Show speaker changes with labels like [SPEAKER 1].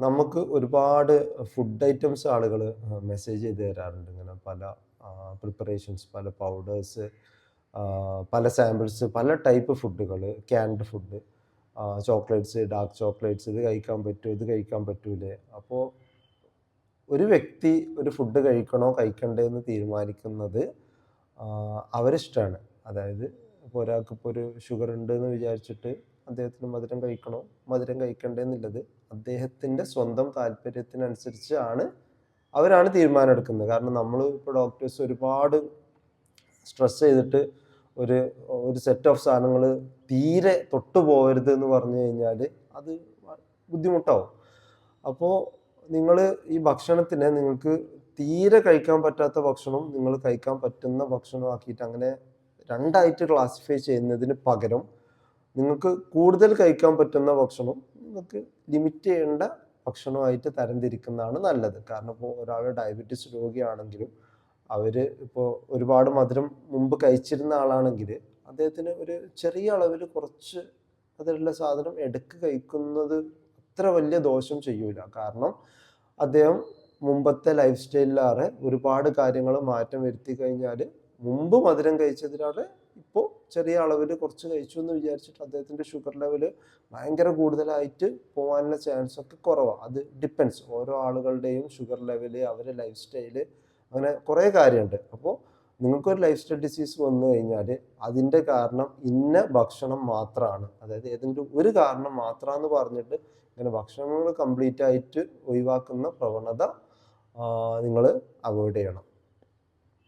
[SPEAKER 1] നമുക്ക് ഒരുപാട് food items ആളുകൾ മെസ്സേജ് ചെയ്ത് തരാറുണ്ട്. ഇങ്ങനെ പല പ്രിപ്പറേഷൻസ്, പല പൗഡേഴ്സ്, പല സാമ്പിൾസ്, പല ടൈപ്പ് ഫുഡുകൾ, ക്യാൻഡ് ഫുഡ്, ചോക്ലേറ്റ്സ്, ഡാർക്ക് ചോക്ലേറ്റ്സ്, ഇത് കഴിക്കാൻ പറ്റുമോ, ഇത് കഴിക്കാൻ പറ്റൂലേ. അപ്പോൾ ഒരു വ്യക്തി ഒരു ഫുഡ് കഴിക്കണോ കഴിക്കണ്ടേ എന്ന് തീരുമാനിക്കുന്നത് അവരിഷ്ടമാണ്. അതായത് ഇപ്പോൾ ഒരാൾക്കിപ്പോൾ ഒരു ഷുഗർ ഉണ്ട് എന്ന് വിചാരിച്ചിട്ട് അദ്ദേഹത്തിന് മധുരം കഴിക്കണോ മധുരം കഴിക്കണ്ടേ എന്നുള്ളത് അദ്ദേഹത്തിൻ്റെ സ്വന്തം താല്പര്യത്തിനനുസരിച്ചാണ് അവരാണ് തീരുമാനം എടുക്കുന്നത്. കാരണം നമ്മൾ ഇപ്പോൾ ഡോക്ടേഴ്സ് ഒരുപാട് സ്ട്രെസ് ചെയ്തിട്ട് ഒരു ഒരു സെറ്റ് ഓഫ് സാധനങ്ങൾ തീരെ തൊട്ടു പോകരുത് എന്ന് പറഞ്ഞു കഴിഞ്ഞാൽ അത് ബുദ്ധിമുട്ടാവും. അപ്പോൾ നിങ്ങൾ ഈ ഭക്ഷണത്തിനെ നിങ്ങൾക്ക് തീരെ കഴിക്കാൻ പറ്റാത്ത ഭക്ഷണവും നിങ്ങൾ കഴിക്കാൻ പറ്റുന്ന ഭക്ഷണവും ആക്കിയിട്ട് അങ്ങനെ രണ്ടായിട്ട് ക്ലാസിഫൈ ചെയ്യുന്നതിന് പകരം നിങ്ങൾക്ക് കൂടുതൽ കഴിക്കാൻ പറ്റുന്ന ഭക്ഷണം നിങ്ങൾക്ക് ലിമിറ്റ് ചെയ്യേണ്ട ഭക്ഷണമായിട്ട് തരംതിരിക്കുന്നതാണ് നല്ലത്. കാരണം ഇപ്പോൾ ഒരാൾ ഡയബറ്റീസ് രോഗിയാണെങ്കിലും അവർ ഇപ്പോൾ ഒരുപാട് മധുരം മുമ്പ് കഴിച്ചിരുന്ന ആളാണെങ്കിൽ അദ്ദേഹത്തിന് ഒരു ചെറിയ അളവിൽ കുറച്ച് അതിലുള്ള സാധനം ഇടയ്ക്ക് കഴിക്കുന്നത് അത്ര വലിയ ദോഷം ചെയ്യൂല. കാരണം അദ്ദേഹം മുമ്പത്തെ ലൈഫ് സ്റ്റൈലിലേറെ ഒരുപാട് കാര്യങ്ങൾ മാറ്റം വരുത്തി കഴിഞ്ഞാൽ മുമ്പ് മധുരം കഴിച്ചതിലേറെ ഇപ്പോൾ ചെറിയ അളവിൽ കുറച്ച് കഴിച്ചു എന്ന് വിചാരിച്ചിട്ട് അദ്ദേഹത്തിൻ്റെ ഷുഗർ ലെവൽ ഭയങ്കര കൂടുതലായിട്ട് പോകാനുള്ള ചാൻസ് ഒക്കെ കുറവാണ്. അത് ഡിപ്പെൻസ് ഓരോ ആളുകളുടെയും ഷുഗർ ലെവല്, അവരുടെ ലൈഫ് സ്റ്റൈല്, അങ്ങനെ കുറേ കാര്യമുണ്ട്. അപ്പോൾ നിങ്ങൾക്കൊരു ലൈഫ് സ്റ്റൈൽ ഡിസീസ് വന്നു കഴിഞ്ഞാൽ അതിൻ്റെ കാരണം ഇന്ന ഭക്ഷണം മാത്രമാണ്, അതായത് ഏതെങ്കിലും ഒരു കാരണം മാത്രമാണെന്ന് പറഞ്ഞിട്ട് ഇങ്ങനെ ഭക്ഷണങ്ങൾ കംപ്ലീറ്റ് ആയിട്ട് ഒഴിവാക്കുന്ന പ്രവണത നിങ്ങൾ അവോയ്ഡ് ചെയ്യണം.